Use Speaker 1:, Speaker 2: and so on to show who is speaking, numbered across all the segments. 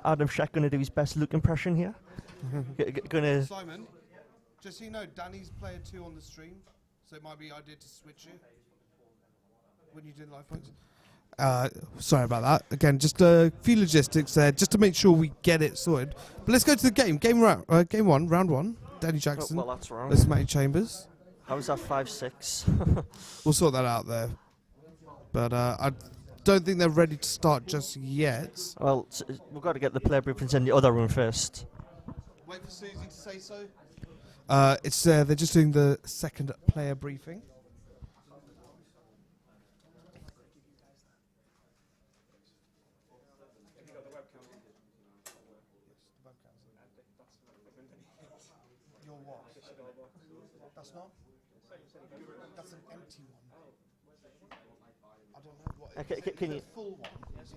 Speaker 1: Adam Shack going to do his best Luke impression here. Gonna.
Speaker 2: Simon, just so you know, Danny's player 2 on the stream, so it might be idea to switch it when you do live points. Sorry about that. Again, just a few logistics there, just to make sure we get it sorted. But let's go to the game. Game 1, round 1. Danny Jackson.
Speaker 1: Oh, well, that's wrong.
Speaker 2: This is Matty Chambers.
Speaker 1: How was that 5-6?
Speaker 2: We'll sort that out there. But I don't think they're ready to start just yet.
Speaker 1: Well, we've got to get the player briefings in the other room first.
Speaker 2: Wait for Susie to say so. It's they're just doing the second player briefing. Your what? That's not. That's an empty one. I don't know what.
Speaker 1: Okay, can you?
Speaker 2: Full one. That's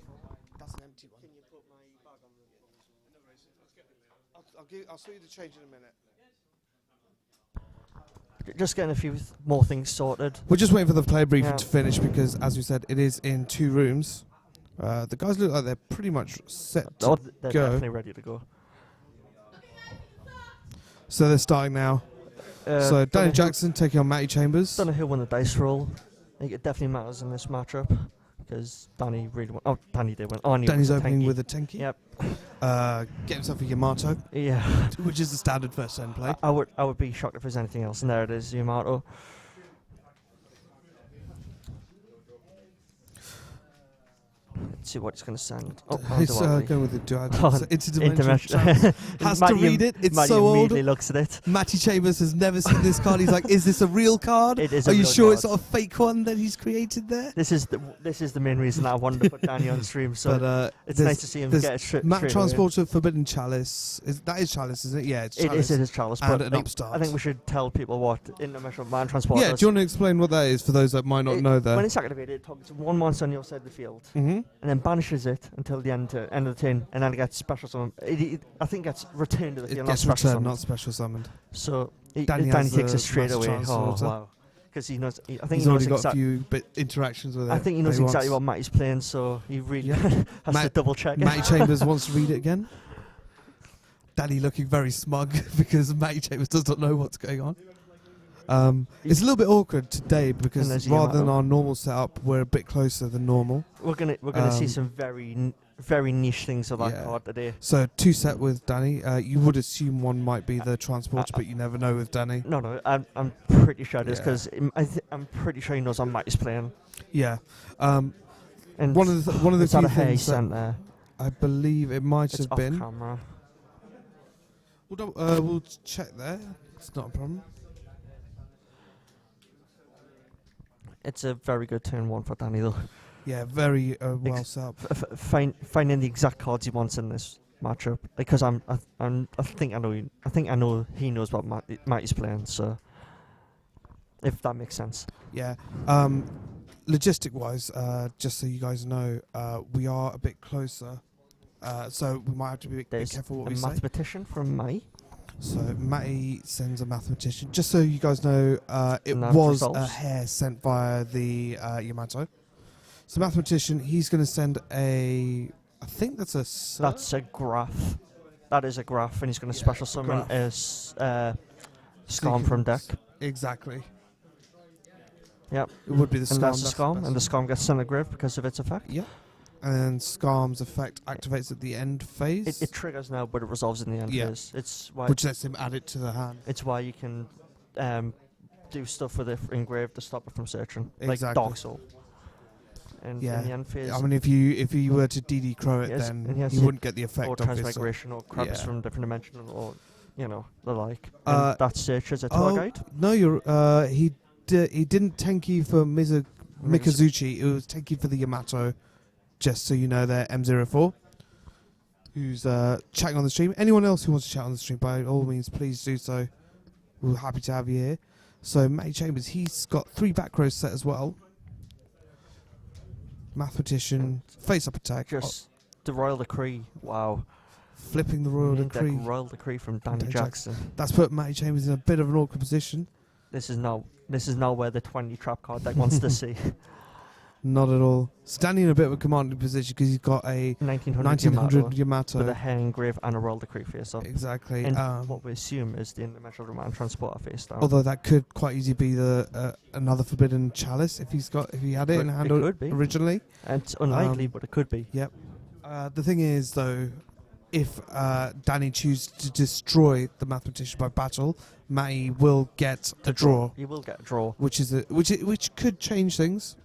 Speaker 2: an empty one.
Speaker 1: Can you put my bag on?
Speaker 2: I'll show you the change in a minute.
Speaker 1: Just getting a few more things sorted.
Speaker 2: We're just waiting for the player briefing to finish because, as we said, it is in 2 rooms. The guys look like they're pretty much set to
Speaker 1: they're
Speaker 2: go.
Speaker 1: definitely ready to go.
Speaker 2: So they're starting now. So Danny Jackson taking on Matty Chambers.
Speaker 1: Don't know who won the dice roll. I think it definitely matters in this matchup because Danny really won. Oh, Danny did win. Oh,
Speaker 2: Danny's opening with a Tenki.
Speaker 1: Yep.
Speaker 2: Get himself a Yamato.
Speaker 1: Yeah.
Speaker 2: Which is the standard first turn play.
Speaker 1: I would be shocked if there's anything else. And there it is, Yamato. Let's see what it's going to send. Oh,
Speaker 2: He's going with the duality.
Speaker 1: Interdimensional.
Speaker 2: Has to read it. It's
Speaker 1: Matty
Speaker 2: so old.
Speaker 1: immediately looks at it.
Speaker 2: Matty Chambers has never seen this card. He's like, is this a real card?
Speaker 1: It is.
Speaker 2: Are
Speaker 1: a
Speaker 2: you
Speaker 1: real
Speaker 2: sure
Speaker 1: card.
Speaker 2: it's not a fake one that he's created there?
Speaker 1: This is the main reason I wanted to put Danny on stream. So
Speaker 2: but,
Speaker 1: it's nice to see him get it straight away.
Speaker 2: Transporter Forbidden Chalice. That is Chalice, isn't it? Yeah, it's Chalice.
Speaker 1: It is Chalice.
Speaker 2: And
Speaker 1: But
Speaker 2: an Upstart.
Speaker 1: I think we should tell people what Interdimensional Man Transporter
Speaker 2: Yeah, do you want to explain what that is for those that might not know that?
Speaker 1: When it's activated, it targets one monster on your side of the field,
Speaker 2: Mm-hmm.
Speaker 1: and then banishes it until the end of the turn, and then it gets special summon. I think it gets returned to the field,
Speaker 2: It gets returned, not special summoned.
Speaker 1: So
Speaker 2: Danny
Speaker 1: Danny
Speaker 2: has
Speaker 1: takes
Speaker 2: the
Speaker 1: it straight
Speaker 2: Master
Speaker 1: away. Oh
Speaker 2: Transporter.
Speaker 1: wow! Because he knows. I think
Speaker 2: He's
Speaker 1: he knows
Speaker 2: already got a few interactions with it.
Speaker 1: I think he knows exactly what Matty's playing, so he really has to double check it.
Speaker 2: Matty Chambers wants to read it again. Danny looking very smug because Matty Chambers does not know what's going on. It's a little bit awkward today because rather than our normal setup, we're a bit closer than normal.
Speaker 1: We're gonna see some very niche things of that card today.
Speaker 2: So 2 set with Danny. You would assume one might be the transporter, but you never know with Danny.
Speaker 1: No, I'm pretty sure it is because I'm pretty sure he knows I'm Matty's playing.
Speaker 2: Yeah.
Speaker 1: And
Speaker 2: one of the few things
Speaker 1: sent there.
Speaker 2: I believe it might have been.
Speaker 1: Off camera.
Speaker 2: We'll check there. It's not a problem.
Speaker 1: It's a very good turn 1 for Danny though.
Speaker 2: Yeah, very well set up.
Speaker 1: Finding the exact cards he wants in this matchup because I think I know he knows what Matty's playing. So if that makes sense.
Speaker 2: Yeah. Logistic wise, just so you guys know, we are a bit closer. So we might have to be a bit careful what we say.
Speaker 1: A mathematician from Matty.
Speaker 2: So Matty sends a mathematician. Just so you guys know, it was a hair sent via the Yamato. So mathematician, he's going to send I think that's a...
Speaker 1: That's a graph. That is a graph, and he's going to special summon as Scum from deck.
Speaker 2: Exactly.
Speaker 1: Yep.
Speaker 2: It would be the Scum.
Speaker 1: And that's the Scum, and the Scum gets sent to grave because of its effect.
Speaker 2: Yep. And Scum's effect activates at the end phase.
Speaker 1: It triggers now, but it resolves in the end phase. It's why
Speaker 2: which lets him add it to the hand.
Speaker 1: It's why you can do stuff with it in grave to stop it from searching,
Speaker 2: exactly.
Speaker 1: like Dark Soul. And in the end phase,
Speaker 2: I mean, if you were to DD Crow it, then you wouldn't get the effect.
Speaker 1: Or Transmigration, or Crabs from different dimension, or the like. And that searches a tour guide.
Speaker 2: No, he didn't Tenki for Mikazuchi. It was Tenki for the Yamato. Just so you know, they're M04, who's chatting on the stream. Anyone else who wants to chat on the stream, by all means, please do so. We're happy to have you here. So, Matty Chambers, he's got 3 back rows set as well. Mathematician, face-up attack.
Speaker 1: Just the Royal Decree, wow.
Speaker 2: Flipping the Royal Decree.
Speaker 1: Royal Decree from Danny Jackson.
Speaker 2: That's put Matty Chambers in a bit of an awkward position.
Speaker 1: This is now where the 20 trap card deck wants to see.
Speaker 2: Not at all. Standing in a bit of a commanding position because he's got a 1900 Yamato.
Speaker 1: with a hair engrave and a World Decree face up.
Speaker 2: Exactly.
Speaker 1: And what we assume is the interdimensional remand transporter face down.
Speaker 2: Although that could quite easily be the another forbidden chalice if he had it in hand originally.
Speaker 1: And it's unlikely, but it could be.
Speaker 2: Yep. The thing is, though, if Danny chooses to destroy the mathematician by battle, Matty will get a draw.
Speaker 1: He will get a draw,
Speaker 2: which could change things.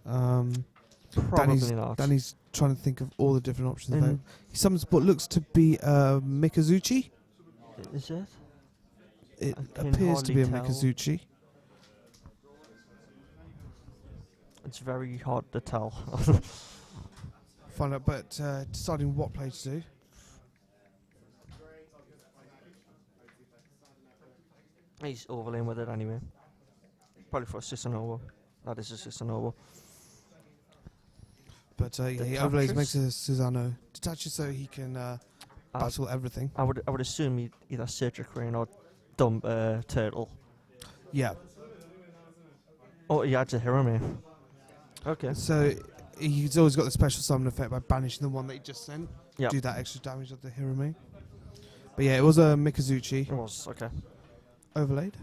Speaker 1: Probably not.
Speaker 2: Danny's trying to think of all the different options. Though. He summons what looks to be a Mikazuchi.
Speaker 1: Is it?
Speaker 2: It appears to be a Mikazuchi.
Speaker 1: It's very hard to tell.
Speaker 2: Find out, but deciding what play to do.
Speaker 1: He's overlaying with it anyway. Probably for a Susanova. That is a Susanova.
Speaker 2: But he overlays, makes a Susano. Detaches so he can battle everything.
Speaker 1: I would assume he'd either search a crane or dump a turtle.
Speaker 2: Yeah.
Speaker 1: Oh, he adds a hero man. Okay.
Speaker 2: So he's always got the special summon effect by banishing the one that he just sent.
Speaker 1: Yeah.
Speaker 2: Do that extra damage of the Hirame. But yeah, it was a Mikazuchi.
Speaker 1: It was, okay.
Speaker 2: Overlaid.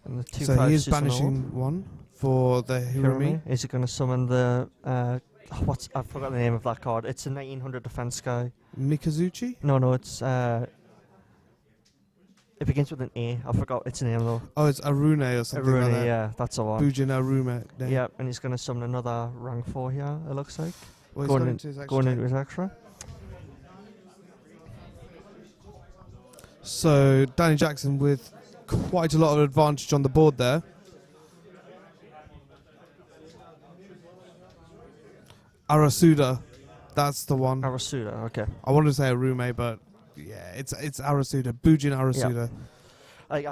Speaker 1: And the
Speaker 2: so he is banishing one for the Hirame.
Speaker 1: Is he going to summon the... I forgot the name of that card. It's a 1900 defense guy.
Speaker 2: Mikazuchi?
Speaker 1: No, it's... it begins with an A. I forgot its name though.
Speaker 2: Oh, it's Arune or something like that.
Speaker 1: Yeah, that's the one.
Speaker 2: Bujin Arune.
Speaker 1: Yeah, and he's going to summon another rank 4 here, it looks like.
Speaker 2: Well,
Speaker 1: going into his extra.
Speaker 2: So, Danny Jackson with quite a lot of advantage on the board there. Arasuda, that's the one.
Speaker 1: Arasuda, okay.
Speaker 2: I wanted to say Arume, but yeah, it's Arasuda. Bujin Arasuda.
Speaker 1: Yeah.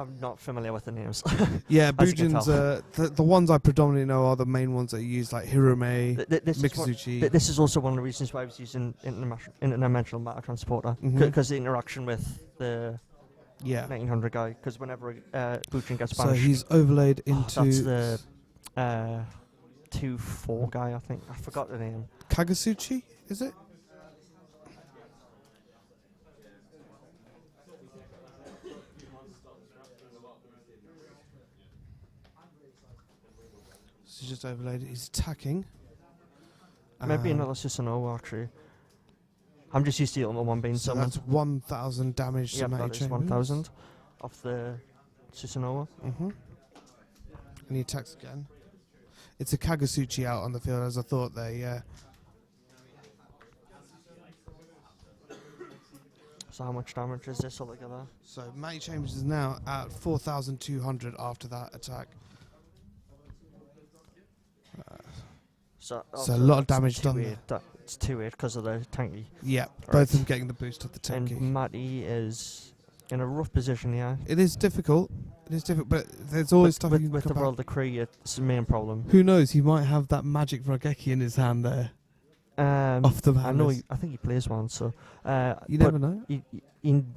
Speaker 1: I'm not familiar with the names.
Speaker 2: Yeah, Bujin's the ones I predominantly know are the main ones that you use, like Hirome, Mikazuchi.
Speaker 1: This is also one of the reasons why I was using interdimensional matter transporter, because the interaction with the 1900 guy. Because whenever Bujin gets banished,
Speaker 2: so he's overlaid into.
Speaker 1: That's the 2-4 guy, I think. I forgot the name.
Speaker 2: Kagasuchi, is it? So he's just overlaid. He's attacking.
Speaker 1: Maybe another Susanoo, actually. I'm just used to the other one being summoned.
Speaker 2: So that's 1,000 damage to Matty.
Speaker 1: That is 1,000 off the Susanoo.
Speaker 2: And he attacks again. It's a Kagasuchi out on the field, as I thought there, yeah.
Speaker 1: So how much damage is this altogether?
Speaker 2: So Matty Chambers is now at 4,200 after that attack.
Speaker 1: So
Speaker 2: a lot of damage done there.
Speaker 1: It's 2-8 because of the tanky.
Speaker 2: Yeah, both of them getting the boost of the tanky.
Speaker 1: And Matty is in a rough position here.
Speaker 2: It is difficult. But there's always stuff
Speaker 1: with the World Decree. It's the main problem.
Speaker 2: Who knows? He might have that magic Rageki in his hand there. Off the madness.
Speaker 1: I think he plays one. So
Speaker 2: you never know.
Speaker 1: He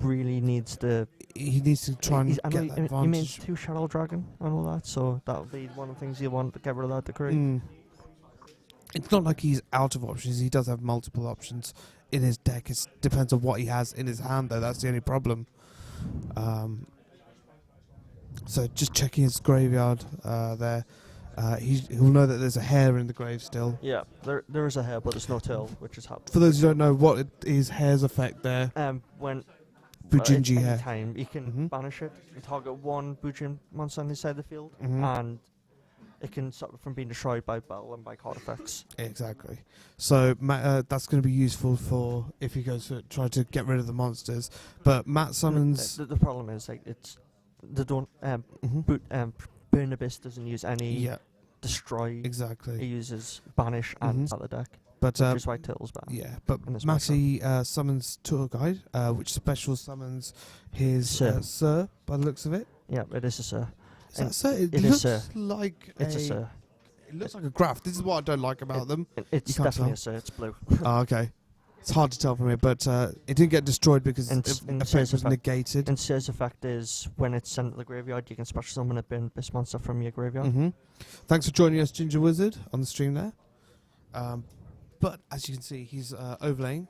Speaker 1: really needs to.
Speaker 2: He needs to try and get that advantage.
Speaker 1: He means 2 Shadow Dragon and all that. So that'll be one of the things you want to get rid of that decree.
Speaker 2: It's not like he's out of options. He does have multiple options in his deck. It depends on what he has in his hand, though. That's the only problem. So just checking his graveyard there. He'll know that there's a hair in the grave still.
Speaker 1: Yeah, there is a hair, but there's no tail, which is happening.
Speaker 2: For those who don't know, what is hair's effect there?
Speaker 1: When
Speaker 2: Bujinji hair.
Speaker 1: Time he can banish it and target one Bujin monster on the side of the field, and it can stop it from being destroyed by battle and by card effects.
Speaker 2: Exactly. So that's going to be useful for if he goes to try to get rid of the monsters. But Matt summons.
Speaker 1: The problem is they don't. Burn Abyss doesn't use any destroy.
Speaker 2: Exactly.
Speaker 1: He uses banish and other deck.
Speaker 2: But
Speaker 1: which is why Turtle's bad.
Speaker 2: Yeah, but Matty summons Tour Guide, which special summons his Sir by the looks of it.
Speaker 1: Yeah, it is a Sir.
Speaker 2: Is that Sir? It looks like it's a Sir. It looks like a graph. This is what I don't like about them.
Speaker 1: It's definitely a Sir. It's blue.
Speaker 2: Oh, okay. It's hard to tell from here, but it didn't get destroyed because
Speaker 1: And
Speaker 2: effect
Speaker 1: Sear's
Speaker 2: was
Speaker 1: effect-
Speaker 2: negated.
Speaker 1: And Sear's effect is when it's sent to the graveyard, you can special summon a bin this monster from your graveyard.
Speaker 2: Mm-hmm. Thanks for joining us, Ginger Wizard, on the stream there. But as you can see, he's overlaying,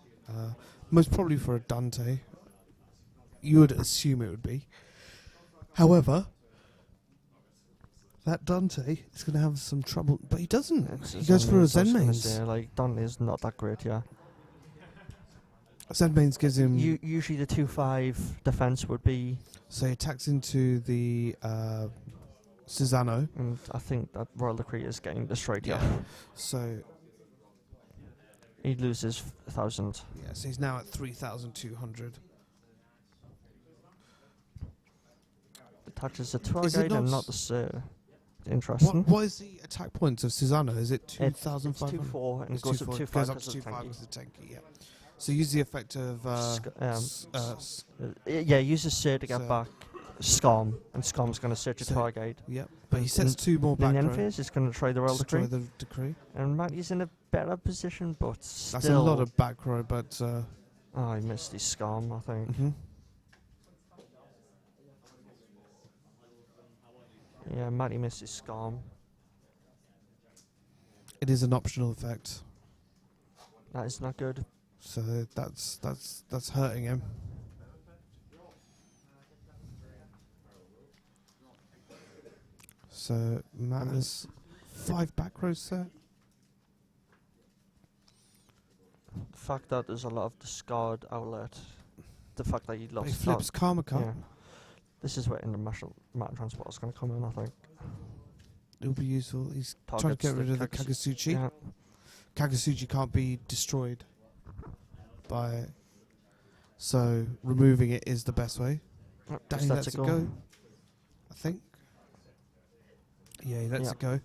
Speaker 2: most probably for a Dante. You would assume it would be. However, that Dante is going to have some trouble, but he doesn't. He goes for a Zen Mains.
Speaker 1: Like, Dante's not that great, yeah.
Speaker 2: Zen Mains gives him...
Speaker 1: Usually the 2/5 defense would be...
Speaker 2: So he attacks into the Susano.
Speaker 1: And I think that Royal Decree is getting destroyed, yeah.
Speaker 2: So...
Speaker 1: He loses 1,000.
Speaker 2: Yeah, so he's now at 3,200.
Speaker 1: Attaches the tour
Speaker 2: Is it
Speaker 1: guide
Speaker 2: not
Speaker 1: and not the Sir. Interesting.
Speaker 2: What is the attack points of Susano? Is it
Speaker 1: It's
Speaker 2: 2,500?
Speaker 1: 2/4 and it
Speaker 2: It's
Speaker 1: goes up
Speaker 2: 2/4.
Speaker 1: 2/5
Speaker 2: Goes up
Speaker 1: because
Speaker 2: to
Speaker 1: of the
Speaker 2: 2/5
Speaker 1: tanky.
Speaker 2: because of the tanky, yeah. So use the effect of...
Speaker 1: Yeah, uses Sir to get
Speaker 2: So-
Speaker 1: back Scom, and Scom's going to search a
Speaker 2: So-
Speaker 1: tour guide.
Speaker 2: Yep. But he sets 2 more back
Speaker 1: In the
Speaker 2: row.
Speaker 1: end phase, he's going to try the Royal
Speaker 2: Destroy
Speaker 1: Decree.
Speaker 2: the decree.
Speaker 1: And Matty's in a better position, but still...
Speaker 2: That's a lot of back row, but...
Speaker 1: Oh, I missed his Scom, I think.
Speaker 2: mhm.
Speaker 1: Yeah, Matty missed his Scom.
Speaker 2: It is an optional effect.
Speaker 1: That is not good.
Speaker 2: So that's hurting him. So Matt has 5 back rows set.
Speaker 1: The fact that there's a lot of discard outlet. The fact that he
Speaker 2: But he
Speaker 1: lost...
Speaker 2: flips Karma Cup.
Speaker 1: Yeah. This is where international matter transport is going to come in, I think.
Speaker 2: It'll be useful. He's trying to
Speaker 1: Targets
Speaker 2: get
Speaker 1: the
Speaker 2: rid of the
Speaker 1: Kagasuchi.
Speaker 2: Kagasuchi.
Speaker 1: Yeah.
Speaker 2: Kagasuchi can't be destroyed by... So removing it is the best way.
Speaker 1: Yep,
Speaker 2: Danny
Speaker 1: just
Speaker 2: lets it go, I think. Yeah, he lets
Speaker 1: Yeah.
Speaker 2: it go.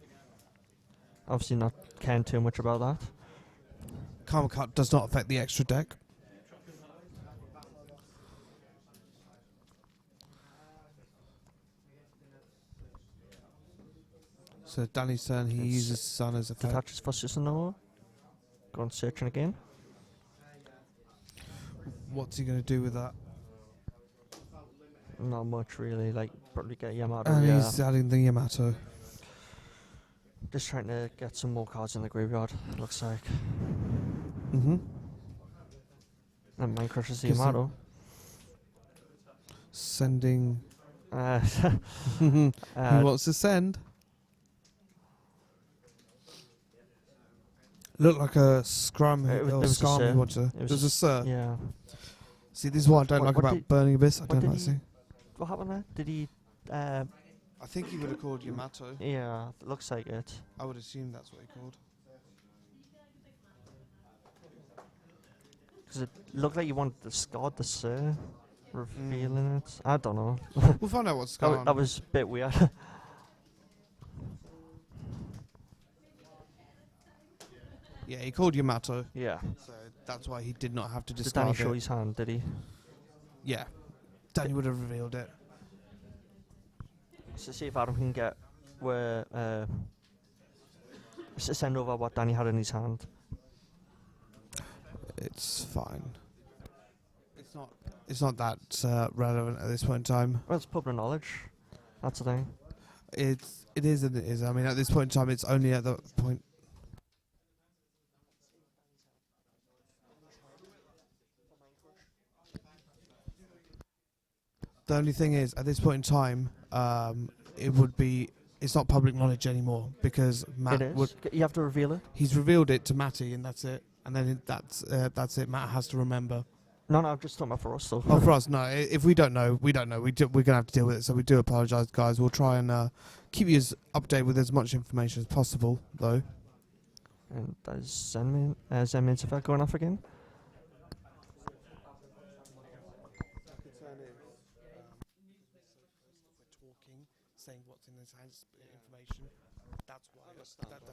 Speaker 1: Obviously not caring too much about that.
Speaker 2: Karma Cut does not affect the extra deck. So Danny's turn, he
Speaker 1: It's
Speaker 2: uses Sun as a effect.
Speaker 1: Detaches for Susanoo. Go on searching again.
Speaker 2: What's he going to do with that?
Speaker 1: Not much really, like probably get Yamato.
Speaker 2: And
Speaker 1: Yeah.
Speaker 2: he's adding the Yamato.
Speaker 1: Just trying to get some more cards in the graveyard, it looks like.
Speaker 2: Mm-hmm.
Speaker 1: And Mind Crushes the
Speaker 2: Gives him-
Speaker 1: Yamato.
Speaker 2: Sending...
Speaker 1: He
Speaker 2: He wants to send. Looked like a scrum
Speaker 1: It was-
Speaker 2: or
Speaker 1: it was a
Speaker 2: scrum he
Speaker 1: sir.
Speaker 2: wanted to.
Speaker 1: It
Speaker 2: It
Speaker 1: was
Speaker 2: was
Speaker 1: a
Speaker 2: a sir.
Speaker 1: Yeah.
Speaker 2: See, this is what I don't
Speaker 1: What-
Speaker 2: like
Speaker 1: what
Speaker 2: about
Speaker 1: did-
Speaker 2: Burning Abyss. I
Speaker 1: what
Speaker 2: don't
Speaker 1: did
Speaker 2: like
Speaker 1: he-
Speaker 2: seeing.
Speaker 1: What happened there? Did he...
Speaker 2: I think he would have called Yamato.
Speaker 1: yeah, it looks like it.
Speaker 2: I would assume that's what he called.
Speaker 1: Because it looked like you wanted to discard the Sir, revealing it. I don't know.
Speaker 2: We'll find out what's
Speaker 1: That,
Speaker 2: going
Speaker 1: wa-
Speaker 2: on.
Speaker 1: that was a bit weird.
Speaker 2: Yeah, he called Yamato,
Speaker 1: yeah.
Speaker 2: so that's why he did not have to
Speaker 1: Did Danny
Speaker 2: discard
Speaker 1: show
Speaker 2: it.
Speaker 1: his hand, did he?
Speaker 2: Yeah, Danny would have revealed it.
Speaker 1: So see if Adam can get where... send over what Danny had in his hand.
Speaker 2: It's fine. It's not that relevant at this point in time.
Speaker 1: Well, it's public knowledge. That's the thing.
Speaker 2: It is and it is. I mean, at this point in time, it's only at the point. The only thing is, at this point in time, it would be. It's not public knowledge anymore because Matt
Speaker 1: It is.
Speaker 2: would.
Speaker 1: You have to reveal it.
Speaker 2: He's revealed it to Matty, and that's it. And then that's it. Matt has to remember.
Speaker 1: No, I'm just talking about for us, though.
Speaker 2: Oh, for us, no. If we don't know, we don't know. We're gonna have to deal with it. So we do apologise, guys. We'll try and keep you as updated with as much information as possible, though.
Speaker 1: And does Zenmin's effect going off again?
Speaker 2: Talking, saying what's in his hands, information. That's why.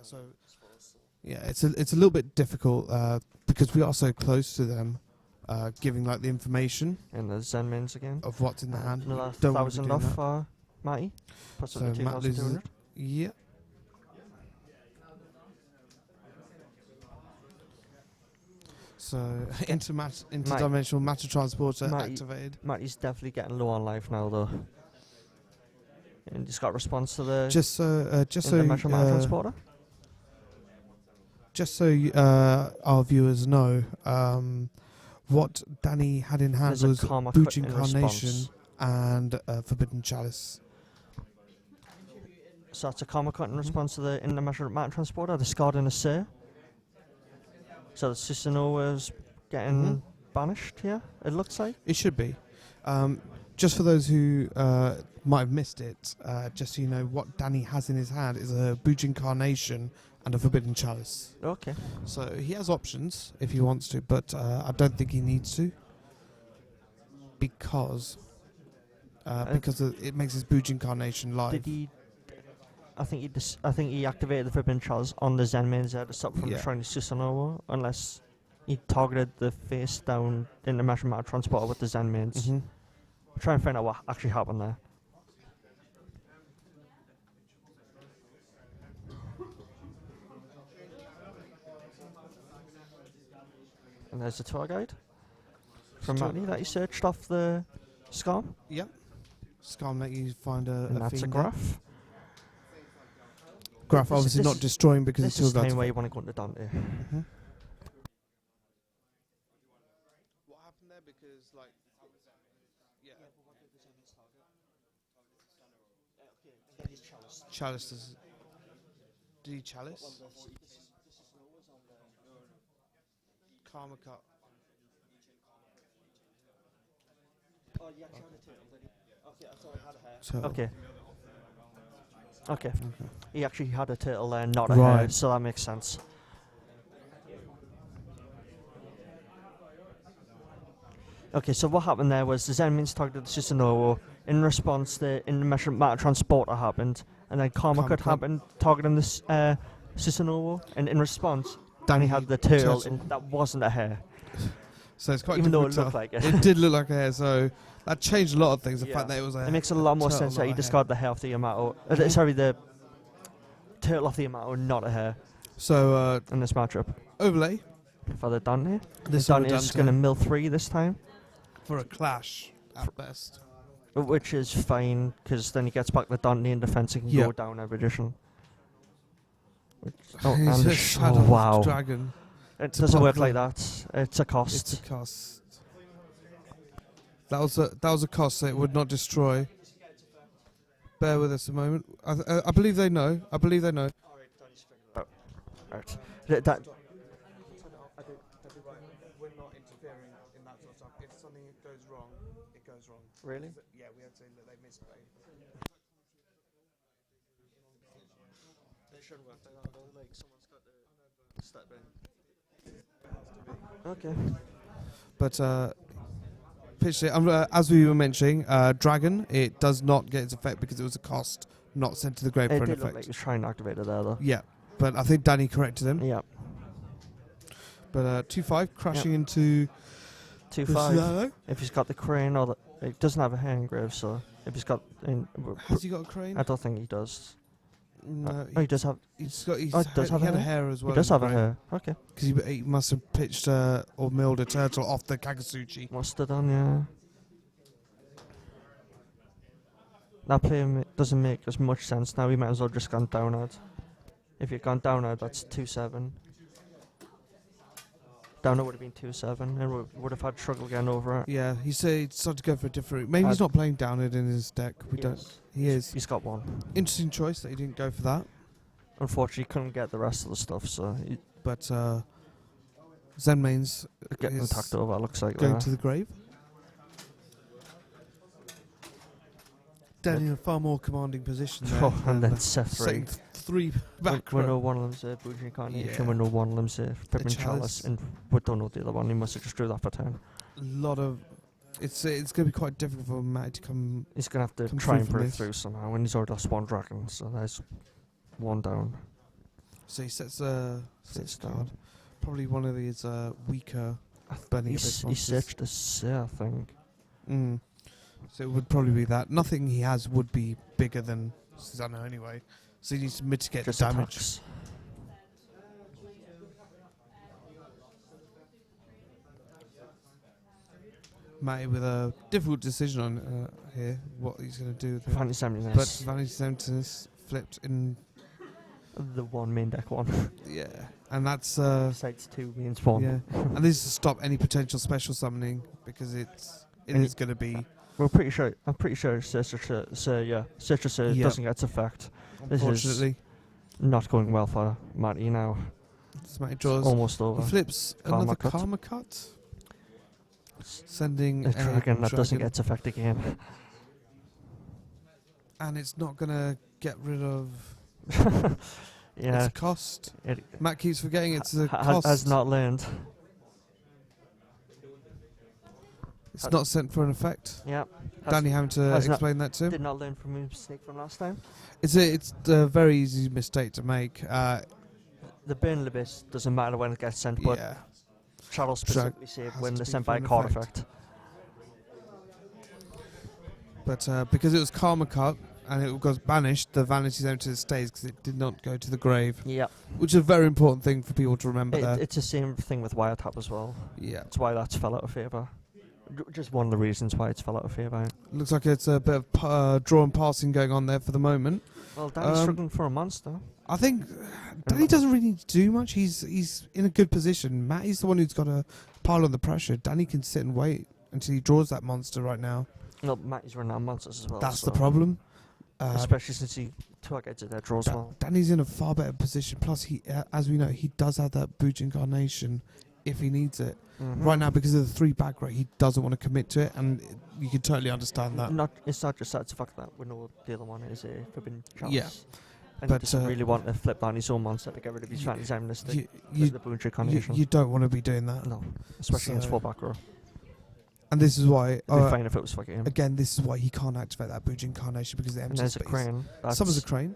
Speaker 2: So yeah, it's a little bit difficult because we are so close to them, giving like the information
Speaker 1: And the Zenmin's again.
Speaker 2: of what's in the hand.
Speaker 1: Another
Speaker 2: Don't want to be
Speaker 1: 1,000
Speaker 2: doing
Speaker 1: off
Speaker 2: that.
Speaker 1: for Matty. Possibly
Speaker 2: So Matt loses
Speaker 1: 2,200.
Speaker 2: Yeah. So interdimensional matter transporter activated.
Speaker 1: Matty's definitely getting low on life now, though. And he's got response to the
Speaker 2: Just so
Speaker 1: interdimensional matter transporter.
Speaker 2: Just so our viewers know, what Danny had in hand
Speaker 1: There's a
Speaker 2: was
Speaker 1: karma
Speaker 2: Bujin
Speaker 1: in
Speaker 2: Carnation
Speaker 1: response.
Speaker 2: and Forbidden Chalice.
Speaker 1: So that's a karma cut in response to the interdimensional matter transporter, discarding a Sir. So the Susanoo was getting banished here, it looks like.
Speaker 2: It should be. Just for those who might have missed it, just so you know, what Danny has in his hand is a Bujin Carnation and a Forbidden Chalice.
Speaker 1: Okay.
Speaker 2: So he has options if he wants to, but I don't think he needs to, because it makes his Bujin Carnation live.
Speaker 1: Did he? I think he activated the Forbidden Chalice on the Zen mains there to stop from destroying the Susanoo, unless he targeted the face down in the matter transporter with the Zen mains. Try and find out what actually happened there. And there's the tour guide from Matty that he searched off the Scam.
Speaker 2: Yep. Scam let you find a
Speaker 1: And that's a
Speaker 2: fiend
Speaker 1: graph.
Speaker 2: Graph obviously not destroying because
Speaker 1: this
Speaker 2: it's
Speaker 1: is
Speaker 2: still
Speaker 1: the
Speaker 2: got.
Speaker 1: time where you want to go into Dante.
Speaker 2: What happened there? Because like, yeah. Chalice does. Did he chalice? Karma cut. So
Speaker 1: Okay. He actually had a turtle there, not a
Speaker 2: Right.
Speaker 1: hair, so that makes sense. Okay, so what happened there was the Zenmins targeted the Susanoo. In response, the interdimensional matter transporter happened, and then Karma Cut happened, targeting the Susanoo. And in response, Danny had the turtle, and that wasn't a hair.
Speaker 2: So it's quite
Speaker 1: even though it
Speaker 2: difficult
Speaker 1: looked like it.
Speaker 2: It did look like a hair, so that changed a lot of things. The fact that it was a
Speaker 1: It makes a lot more
Speaker 2: turtle,
Speaker 1: sense that
Speaker 2: not
Speaker 1: he
Speaker 2: a
Speaker 1: discarded the hair off the Yamato. Sorry, the turtle off the Yamato, not a hair.
Speaker 2: So
Speaker 1: in this matchup.
Speaker 2: Overlay.
Speaker 1: For the Dante.
Speaker 2: This
Speaker 1: Dante is going to mill 3 this time.
Speaker 2: For a clash, at best.
Speaker 1: Which is fine, because then he gets back the Dante in defense and can go down every edition. Wow.
Speaker 2: Dragon.
Speaker 1: It doesn't work like that. It's a cost.
Speaker 2: It's a cost. That was a cost, so it would not destroy. Bear with us a moment. I believe they know.
Speaker 1: Right.
Speaker 2: We're not interfering in that sort of stuff. If something goes wrong, it goes wrong.
Speaker 1: Really?
Speaker 2: Yeah, we have to say that they misplayed.
Speaker 1: They shouldn't work like that, though. Like, someone's got to step in. Okay.
Speaker 2: But pitched it. As we were mentioning, Dragon, it does not get its effect because it was a cost, not sent to the grave for an
Speaker 1: It did
Speaker 2: effect.
Speaker 1: look like he was trying to activate it there, though.
Speaker 2: Yeah, but I think Danny corrected him.
Speaker 1: Yeah.
Speaker 2: But 2-5 crashing into
Speaker 1: 2-5. If he's got the crane or it doesn't have a hair engrave, so if he's got,
Speaker 2: has he got a crane?
Speaker 1: I don't think he does.
Speaker 2: No,
Speaker 1: he does have.
Speaker 2: He's got. He
Speaker 1: does have
Speaker 2: a hair as well.
Speaker 1: He does have a hair. Okay.
Speaker 2: Because he must have pitched or milled a turtle off the Kagasuchi.
Speaker 1: Must have done, yeah. That play doesn't make as much sense now. We might as well just gone downward. If you'd gone downward, that's 2-7. Downward would have been 2-7, and would have had trouble getting over it.
Speaker 2: Yeah, he said he started to go for a different route. Maybe he's not playing downward in his deck. He is.
Speaker 1: He's got one.
Speaker 2: Interesting choice that he didn't go for that.
Speaker 1: Unfortunately, he couldn't get the rest of the stuff, so.
Speaker 2: But Zenmain's
Speaker 1: getting attacked over. It looks like
Speaker 2: going to the grave. Danny in a far more commanding position there.
Speaker 1: Oh, and then set 3.
Speaker 2: 3 back.
Speaker 1: We know one of them's Bujin Incarnation, we know one of them's Pippin Chalice, and we don't know the other one. He must have just drew that for 10.
Speaker 2: A lot of. It's going to be quite difficult for Matty to come.
Speaker 1: He's going to have to try and break through somehow, and he's already lost 1 dragon, so there's 1 down.
Speaker 2: So he sets card. Probably one of these weaker burning abyss
Speaker 1: monsters. He searched a Seer, I think.
Speaker 2: So it would probably be that. Nothing he has would be bigger than Susanoo anyway. So he needs to mitigate the damage. Matty with a difficult decision on here, what he's going to do with it.
Speaker 1: Vanity 70
Speaker 2: But Vanity Semptinus flipped in.
Speaker 1: the one main deck one.
Speaker 2: Yeah. And that's.
Speaker 1: Besides 2 means 1.
Speaker 2: Yeah. And this is to stop any potential special summoning because it is going to be.
Speaker 1: I'm pretty sure Citrus
Speaker 2: Yep.
Speaker 1: doesn't get its effect. This is
Speaker 2: Unfortunately.
Speaker 1: not going well for Matty now.
Speaker 2: Matty
Speaker 1: It's
Speaker 2: draws.
Speaker 1: almost over.
Speaker 2: He flips
Speaker 1: Karma
Speaker 2: another
Speaker 1: cut.
Speaker 2: Karma Cut. Sending
Speaker 1: A dragon that doesn't
Speaker 2: dragon.
Speaker 1: get its effect again.
Speaker 2: And it's not going to get rid of
Speaker 1: Yeah.
Speaker 2: its cost.
Speaker 1: It
Speaker 2: Matt keeps forgetting it's a cost.
Speaker 1: has not learned.
Speaker 2: It's not sent for an effect.
Speaker 1: Yeah.
Speaker 2: Danny having to
Speaker 1: has not-
Speaker 2: explain that to him.
Speaker 1: Did not learn from his mistake from last time.
Speaker 2: It's a very easy mistake to make.
Speaker 1: The burn abyss doesn't matter when it gets sent, but
Speaker 2: Yeah.
Speaker 1: Shadow specifically saved
Speaker 2: has
Speaker 1: when
Speaker 2: to
Speaker 1: they're
Speaker 2: be
Speaker 1: sent
Speaker 2: for
Speaker 1: by
Speaker 2: an
Speaker 1: card
Speaker 2: effect.
Speaker 1: effect.
Speaker 2: But because it was Karma Cut and it was banished, the Vanity Zone stays because it did not go to the grave,
Speaker 1: Yeah.
Speaker 2: which is a very important thing for people to remember there.
Speaker 1: It's the same thing with Wiretap as well.
Speaker 2: Yeah.
Speaker 1: That's why that's fell out of favour. Just one of the reasons why it's fell out of favour.
Speaker 2: Looks like it's a bit of draw and passing going on there for the moment.
Speaker 1: Well, Danny's struggling for a monster.
Speaker 2: I think Danny doesn't really need to do much. He's in a good position. Matty's the one who's got to pile on the pressure. Danny can sit and wait until he draws that monster right now.
Speaker 1: No, Matty's running out of monsters as well.
Speaker 2: That's
Speaker 1: so
Speaker 2: the problem.
Speaker 1: especially since he targets it there draws well.
Speaker 2: Danny's in a far better position. Plus, he, as we know, he does have that Bujin incarnation if he needs it.
Speaker 1: Mhm.
Speaker 2: Right now, because of the 3 back rate, he doesn't want to commit to it, and you can totally understand that.
Speaker 1: It's not just that, it's the fact that we know the other one is a Forbidden Chalice.
Speaker 2: Yeah.
Speaker 1: And
Speaker 2: But,
Speaker 1: he doesn't really want to flip down his own monster to get rid of his Fantasy Amnesty.
Speaker 2: You,
Speaker 1: The Bujin incarnation.
Speaker 2: you don't want to be doing that.
Speaker 1: No, especially against
Speaker 2: So-
Speaker 1: 4 back row.
Speaker 2: And this is why,
Speaker 1: It'd be fine if it was for game.
Speaker 2: again, this is why he can't activate that Bujin incarnation because of the
Speaker 1: And
Speaker 2: empty
Speaker 1: there's a
Speaker 2: space.
Speaker 1: crane.
Speaker 2: Summons a crane.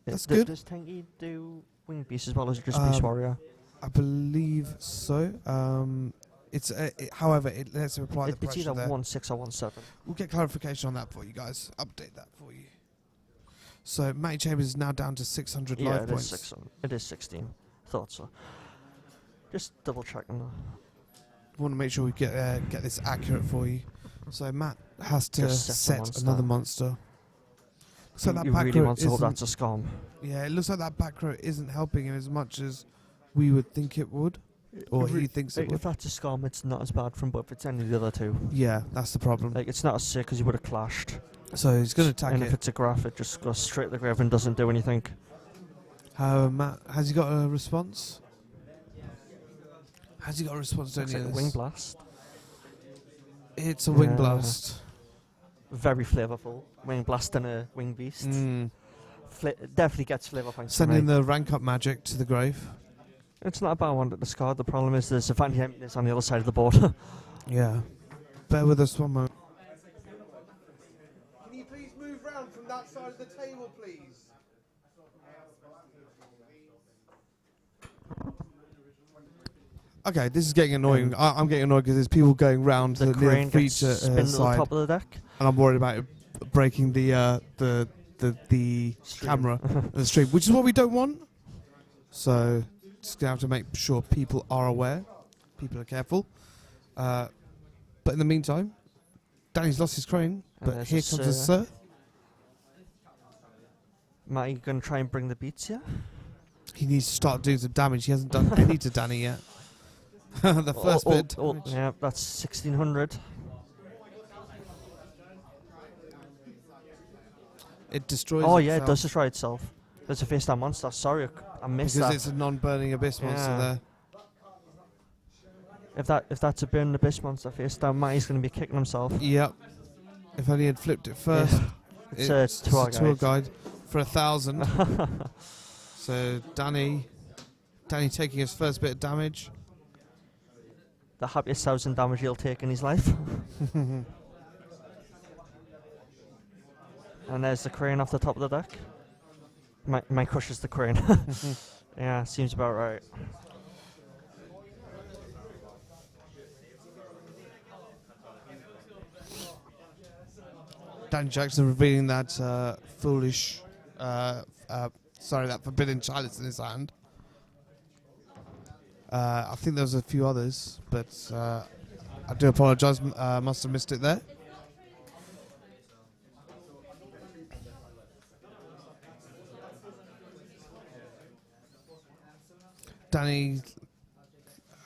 Speaker 2: That's good.
Speaker 1: Does Tanky do Wing Beast as well as just Beast Warrior?
Speaker 2: I believe so. However, it lets him apply the
Speaker 1: It's
Speaker 2: pressure
Speaker 1: either
Speaker 2: there.
Speaker 1: 1/6 or 1/7.
Speaker 2: We'll get clarification on that for you guys. Update that for you. So Matty Chambers is now down to 600
Speaker 1: Yeah,
Speaker 2: life
Speaker 1: it
Speaker 2: points.
Speaker 1: is 6. It is 16. Thought so. Just double checking.
Speaker 2: Want to make sure we get this accurate for you. So Matt has to
Speaker 1: Just set the
Speaker 2: set
Speaker 1: monster.
Speaker 2: another monster. So that
Speaker 1: you
Speaker 2: back
Speaker 1: really
Speaker 2: row
Speaker 1: want to hope
Speaker 2: isn't-
Speaker 1: that's a scum.
Speaker 2: Yeah, it looks like that back row isn't helping him as much as we would think it would, or he thinks it would.
Speaker 1: If that's a scum, it's not as bad from, but if it's any of the other two,
Speaker 2: Yeah, that's the problem.
Speaker 1: like it's not as sick because he would have clashed.
Speaker 2: So he's going to attack
Speaker 1: And if
Speaker 2: it.
Speaker 1: it's a graph, it just goes straight to the grave and doesn't do anything.
Speaker 2: Matt, has he got a response? Has he got a response to
Speaker 1: Looks
Speaker 2: any
Speaker 1: like
Speaker 2: of
Speaker 1: a
Speaker 2: this?
Speaker 1: Wing Blast.
Speaker 2: It's a Wing
Speaker 1: Yeah.
Speaker 2: Blast.
Speaker 1: Very flavourful. Wing Blast and a Wing Beast. Definitely gets flavour points. for me.
Speaker 2: Sending the rank up magic to the grave.
Speaker 1: It's not a bad one to discard. The problem is there's a Fantasy Emptiness on the other side of the board.
Speaker 2: Yeah. Bear with us one moment. Can you please move round from that side of the table, please? Okay, this is getting annoying. I'm getting annoyed because there's people going round
Speaker 1: The
Speaker 2: the
Speaker 1: crane
Speaker 2: near
Speaker 1: gets
Speaker 2: feature
Speaker 1: spin to the
Speaker 2: side,
Speaker 1: top of the deck.
Speaker 2: and I'm worried about it breaking the
Speaker 1: Stream.
Speaker 2: camera, the stream, which is what we don't want. So just gonna have to make sure people are aware, people are careful. But in the meantime, Danny's lost his crane,
Speaker 1: And
Speaker 2: but
Speaker 1: there's
Speaker 2: here
Speaker 1: a
Speaker 2: comes the
Speaker 1: Sir.
Speaker 2: Sir.
Speaker 1: Matt, you going to try and bring the beats here?
Speaker 2: He needs to start doing some damage. He hasn't done any to Danny yet. The first bit. of damage.
Speaker 1: Yeah, that's 1600.
Speaker 2: It destroys.
Speaker 1: Oh, yeah, it
Speaker 2: itself
Speaker 1: does destroy itself. There's a face down monster. Sorry, I missed
Speaker 2: because
Speaker 1: that.
Speaker 2: it's a non-burning abyss monster
Speaker 1: Yeah.
Speaker 2: there.
Speaker 1: If that's a burn abyss monster face down, Matty's going to be kicking himself.
Speaker 2: Yep. If only he'd flipped it first.
Speaker 1: It's a tour
Speaker 2: guide for 1,000. So Danny taking his first bit of damage.
Speaker 1: The happiest 1,000 damage he'll take in his life. And there's the crane off the top of the deck. My crush is the crane. Yeah, seems about right.
Speaker 2: Dan Jackson revealing that foolish, that forbidden chalice in his hand. I think there was a few others, but I do apologise. Must have missed it there. Danny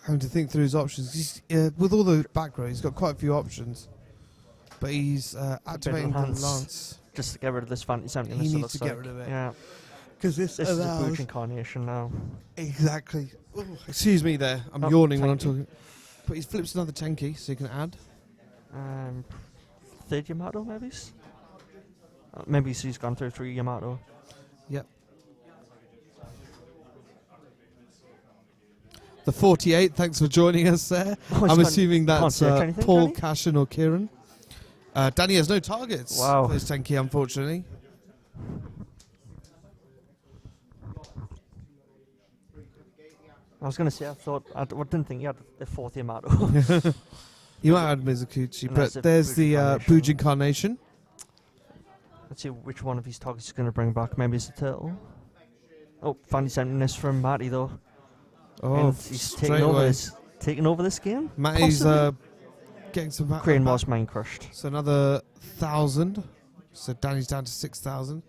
Speaker 2: having to think through his options. With all the back row, he's got quite a few options. But he's activating the lance.
Speaker 1: Just to get rid of this Fantasy 70.
Speaker 2: He needs to get rid of it.
Speaker 1: Yeah.
Speaker 2: Because this
Speaker 1: is a
Speaker 2: allows...
Speaker 1: Bujin incarnation now.
Speaker 2: Exactly. Ooh, excuse me there. I'm yawning when I'm
Speaker 1: Tanky.
Speaker 2: talking. But he flips another Tenki, so you can add.
Speaker 1: Third Yamato, maybe? Maybe he's gone through 3 Yamato.
Speaker 2: Yep. The 48, thanks for joining us there. I'm assuming that's Paul, Cashin or Kieran. Danny has no targets for his Tenki, unfortunately.
Speaker 1: I was going to say, I didn't think you had the 4th Yamato.
Speaker 2: You might add Mizuguchi, but there's the Bujin Carnation.
Speaker 1: Let's see which one of these targets is going to bring back. Maybe it's the turtle. Oh, finally sending this from Matty, though.
Speaker 2: Oh,
Speaker 1: and he's taking over this game.
Speaker 2: Matty's getting some back.
Speaker 1: Crane was mind crushed.
Speaker 2: So another 1,000. So Danny's down to 6,000.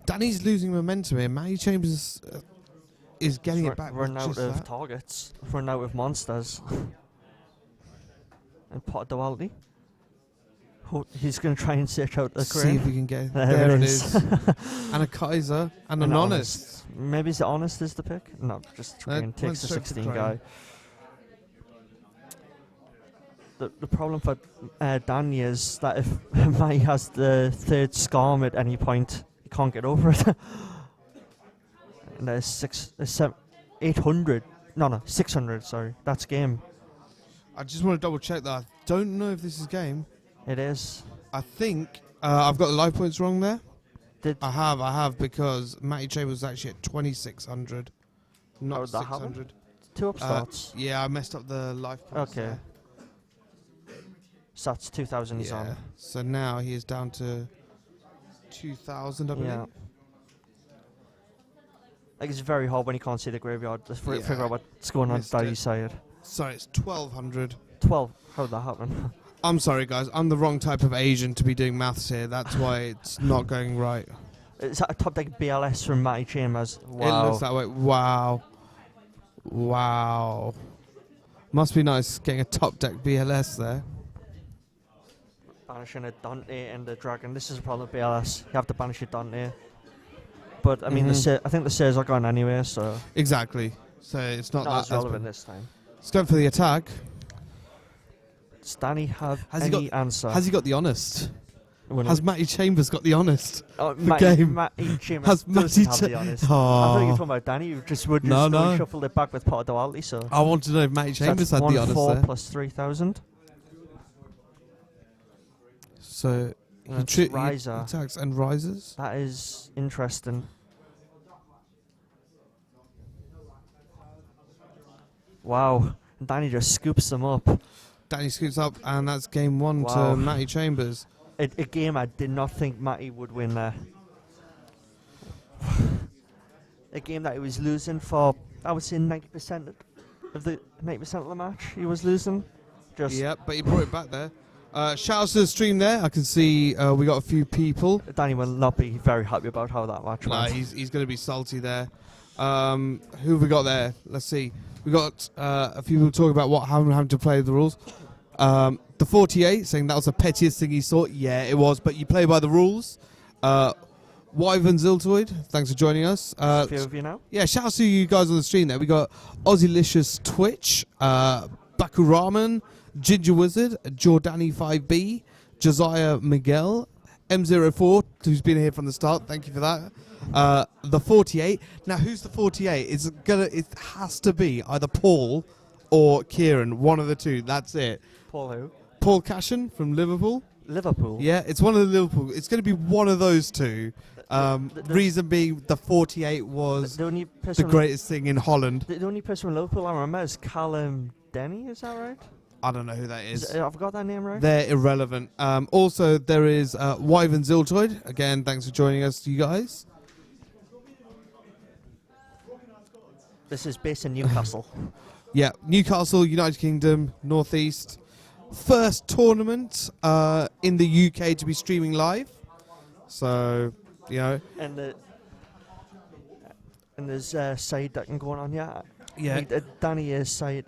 Speaker 2: Danny's losing momentum here. Matty Chambers is getting it back.
Speaker 1: Running out of targets. Running out of monsters. And pot of duality. He's going to try and search out the crane.
Speaker 2: See if we can get there. It is. And a Kaiser and an honest.
Speaker 1: Maybe the honest is the pick. No, just crane takes the 16 guy. The problem for Danny is that if Matty has the 3rd Scarm at any point, he can't get over it. And there's 600, sorry. That's game.
Speaker 2: I just want to double check that. I don't know if this is game.
Speaker 1: It is.
Speaker 2: I think I've got the life points wrong there. I have, because Matty Chambers was actually at 2,600, not 600.
Speaker 1: 2 upstarts.
Speaker 2: Yeah, I messed up the life points. Okay. There.
Speaker 1: So that's 2,000 he's on.
Speaker 2: So now he is down to 2,000, I believe. Yeah.
Speaker 1: Like, it's very hard when you can't see the graveyard to figure out what's going on Daddy's side.
Speaker 2: Sorry, it's 1,200.
Speaker 1: 12? How did that happen?
Speaker 2: I'm sorry, guys. I'm the wrong type of Asian to be doing maths here. That's why it's not going right.
Speaker 1: Is that a top deck BLS from Matty Chambers? Wow.
Speaker 2: It looks that way. Wow. Wow. Must be nice getting a top deck BLS there.
Speaker 1: Banishing a Dante and the Dragon. This is a problem with BLS. You have to banish a Dante. But, I mean, I think the Sears are gone anyway, so...
Speaker 2: Exactly. So it's not
Speaker 1: as relevant this time.
Speaker 2: Let's go for the attack.
Speaker 1: Does Danny have any answer?
Speaker 2: Has he got the honest? Has Matty Chambers got the honest?
Speaker 1: Matty Chambers doesn't have the honest. I thought you were talking about Danny. You just wouldn't shuffle it back with pot of duality, so...
Speaker 2: I want to know if Matty Chambers had the honest there.
Speaker 1: 1,400 plus 3,000.
Speaker 2: So... He attacks and rises.
Speaker 1: That is interesting. Wow. Danny just scoops them up.
Speaker 2: Danny scoops up, and that's game 1 to Matty Chambers.
Speaker 1: A game I did not think Matty would win there. A game that he was losing for, I would say, 90% of the match he was losing.
Speaker 2: Yep, but he brought it back there. Shout out to the stream there. I can see we got a few people.
Speaker 1: Danny will not be very happy about how that match went.
Speaker 2: He's going to be salty there. Who have we got there? Let's see. We got a few people talking about what having to play the rules. The 48 saying that was the pettiest thing he saw. Yeah, it was, but you play by the rules. Wyvern Ziltoid, thanks for joining us.
Speaker 1: A few of you now.
Speaker 2: Yeah, shout out to you guys on the stream there. We got Aussielicious Twitch, Bakuraman, Ginger Wizard, Jordani 5B, Josiah Miguel, M04, who's been here from the start. Thank you for that. The 48. Now, who's the 48? It has to be either Paul or Kieran. One of the two. That's it.
Speaker 1: Paul who?
Speaker 2: Paul Cashin from Liverpool.
Speaker 1: Liverpool?
Speaker 2: Yeah, it's one of the Liverpool. It's going to be one of those two. Reason being, the 48 was the greatest thing in Holland.
Speaker 1: The only person from Liverpool I remember is Callum Denny. Is that right?
Speaker 2: I don't know who that is.
Speaker 1: I've got that name right.
Speaker 2: They're irrelevant. Also, there is Wyvern Ziltoid. Again, thanks for joining us, you guys.
Speaker 1: This is based in Newcastle.
Speaker 2: Yeah, Newcastle, United Kingdom, Northeast. first tournament in the UK to be streaming live. So, you know.
Speaker 1: And there's side decking going on, yeah.
Speaker 2: Yeah.
Speaker 1: Danny is side.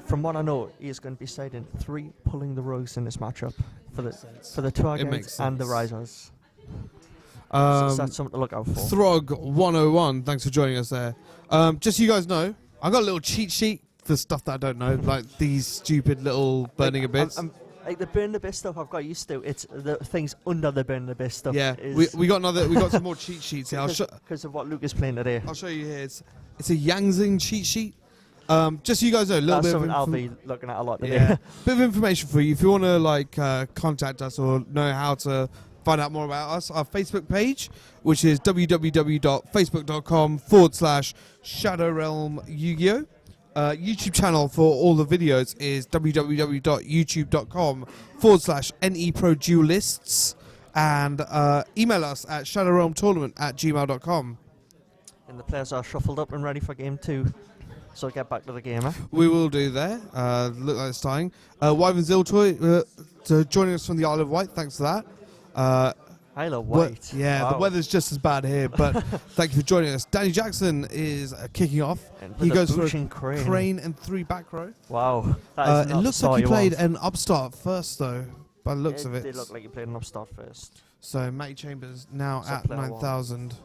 Speaker 1: From what I know, he is going to be siding 3 pulling the rugs in this matchup for the Targets and the Risers. So that's something to look out for.
Speaker 2: Throg 101, thanks for joining us there. Just so you guys know, I've got a little cheat sheet for stuff that I don't know, like these stupid little burning bits.
Speaker 1: Like the burn the best stuff I've got used to, it's the things under the burn the best stuff.
Speaker 2: Yeah, we got some more cheat sheets here.
Speaker 1: Because of what Luke is playing today.
Speaker 2: I'll show you here. It's a Yangzing cheat sheet. Just so you guys know, a little bit
Speaker 1: something I'll be looking at a lot today.
Speaker 2: Yeah, bit of information for you. If you want to contact us or know how to find out more about us, our Facebook page, which is www.facebook.com/Shadow Realm Yu-Gi-Oh. YouTube channel for all the videos is www.youtube.com/NEProDuelists, and email us at shadowrealmtournament@gmail.com.
Speaker 1: And the players are shuffled up and ready for game 2. So get back to the game, eh?
Speaker 2: We will do there. Look like it's dying. Wyvern Ziltoy joining us from the Isle of Wight. Thanks for that.
Speaker 1: Isle of Wight.
Speaker 2: The weather's just as bad here, but thank you for joining us. Danny Jackson is kicking off.
Speaker 1: He goes for a
Speaker 2: crane and 3 back row.
Speaker 1: Wow. That is
Speaker 2: it looks like he played an upstart first, though, by the looks of it.
Speaker 1: It did look like he played an upstart first.
Speaker 2: So Matty Chambers now at 9,000.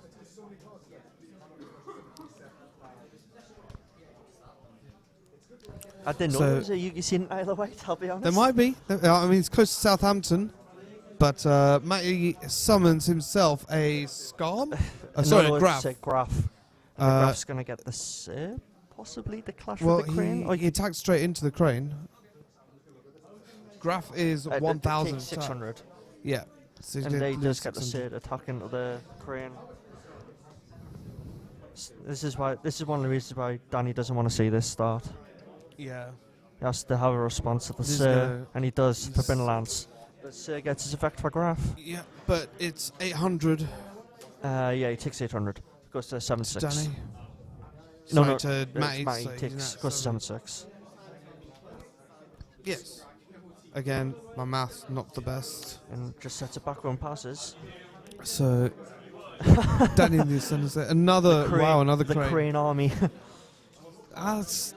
Speaker 1: I didn't know there was a Yu-Gi in Isle of Wight, I'll be honest.
Speaker 2: There might be. I mean, it's close to Southampton. But Matty summons himself a Scarm?
Speaker 1: A
Speaker 2: Graph.
Speaker 1: It's a Graph. The Graph's going to get the possibly the clash with the crane.
Speaker 2: He attacks straight into the crane. Graph is 1,000.
Speaker 1: 600.
Speaker 2: Yeah. So
Speaker 1: and they just get the Sid attack into the crane. This is one of the reasons why Danny doesn't want to see this start.
Speaker 2: Yeah.
Speaker 1: He has to have a response to the Sir, and he does for Bin Lance. The Sir gets his effect for Graph.
Speaker 2: Yeah, but it's 800.
Speaker 1: Yeah, he takes 800. Goes to 7-6.
Speaker 2: Danny.
Speaker 1: No,
Speaker 2: to Matty.
Speaker 1: Matty goes to 7-6.
Speaker 2: Yes. Again, my math's not the best.
Speaker 1: And just sets it back when passes.
Speaker 2: So, Danny in the center. Another crane.
Speaker 1: The crane army.
Speaker 2: That's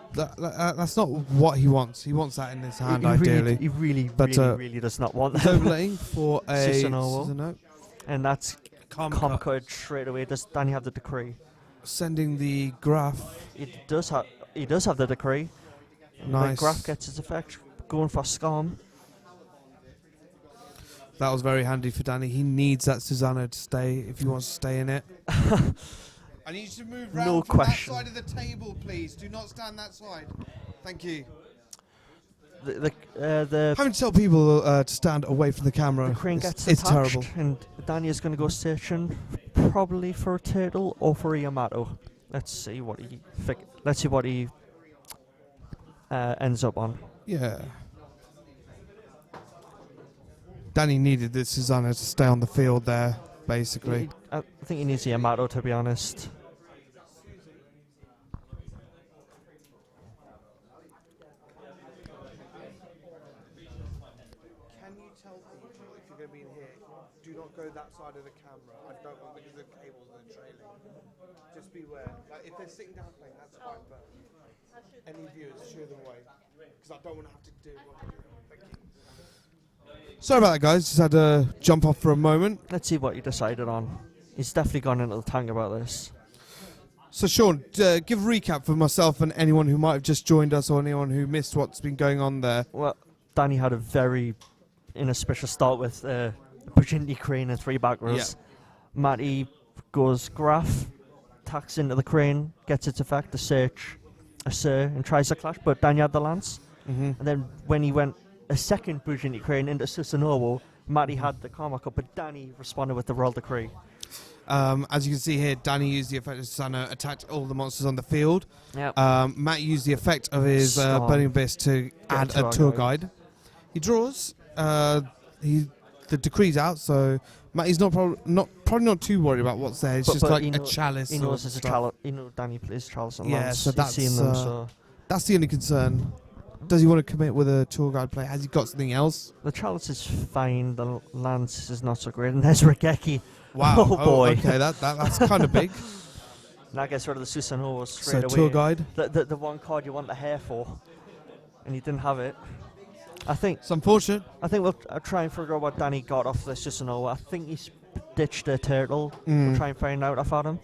Speaker 2: not what he wants. He wants that in his hand, ideally.
Speaker 1: He really does not want that.
Speaker 2: He's overlaying for a
Speaker 1: Susanoo. And that's Karma Code straight away. Does Danny have the decree?
Speaker 2: Sending the Graph.
Speaker 1: He does have the decree.
Speaker 2: Nice.
Speaker 1: The Graph gets his effect. Going for Scarm.
Speaker 2: That was very handy for Danny. He needs that Susanoo to stay if he wants to stay in it. I need you to move round from that side of the table, please. Do not stand that side. Thank you. Having to tell people to stand away from the camera.
Speaker 1: The crane gets
Speaker 2: it's
Speaker 1: attached,
Speaker 2: terrible.
Speaker 1: and Danny is going to go searching, probably for a turtle or for a Yamato. Let's see what he ends up on.
Speaker 2: Yeah. Danny needed the Susanoo to stay on the field there, basically.
Speaker 1: I think he needs a Yamato, to be honest.
Speaker 2: Can you tell people, if you're going to be in here, do not go that side of the camera. I don't want, because the cables are trailing. Just beware. Like, if they're sitting down playing, that's fine, but any viewers, shoo them away. Because I don't want to have to do what I'm doing. Thank you. Sorry about that, guys. Just had to jump off for a moment.
Speaker 1: Let's see what he decided on. He's definitely gone into the tank about this.
Speaker 2: So, Sean, give a recap for myself and anyone who might have just joined us or anyone who missed what's been going on there.
Speaker 1: Well, Danny had a very inauspicious start with Bujin crane and 3 back rows.
Speaker 2: Yeah.
Speaker 1: Matty goes Graph, attacks into the crane, gets its effect, a search, a Sir, and tries to clash, but Danny had the lance.
Speaker 2: Mm-hmm.
Speaker 1: And then when he went a second Bujin crane into Susanoo, Matty had the Karma Cup, but Danny responded with the Royal Decree.
Speaker 2: As you can see here, Danny used the effect of Susanoo, attacked all the monsters on the field.
Speaker 1: Yep.
Speaker 2: Matt used the effect of his Burning Abyss to add a tour guide. He draws. The decree's out, so Matty's probably not too worried about what's there. It's just like a chalice.
Speaker 1: He knows it's a chalice. He knows Danny plays chalice and
Speaker 2: yeah,
Speaker 1: lance.
Speaker 2: so that's
Speaker 1: He's seen them, so
Speaker 2: that's the only concern. Does he want to commit with a tour guide play? Has he got something else?
Speaker 1: The Chalice is fine. The Lance is not so great. And there's Regeki.
Speaker 2: Wow.
Speaker 1: Oh, boy.
Speaker 2: Okay, that's kind of big.
Speaker 1: And that gets rid of the Susanoo
Speaker 2: So
Speaker 1: straight away.
Speaker 2: tour guide.
Speaker 1: The one card you want the hair for, and he didn't have it. I think
Speaker 2: It's unfortunate.
Speaker 1: we'll try and figure out what Danny got off the Susanoo. I think he's ditched a turtle.
Speaker 2: Mm.
Speaker 1: We'll try and find out about him.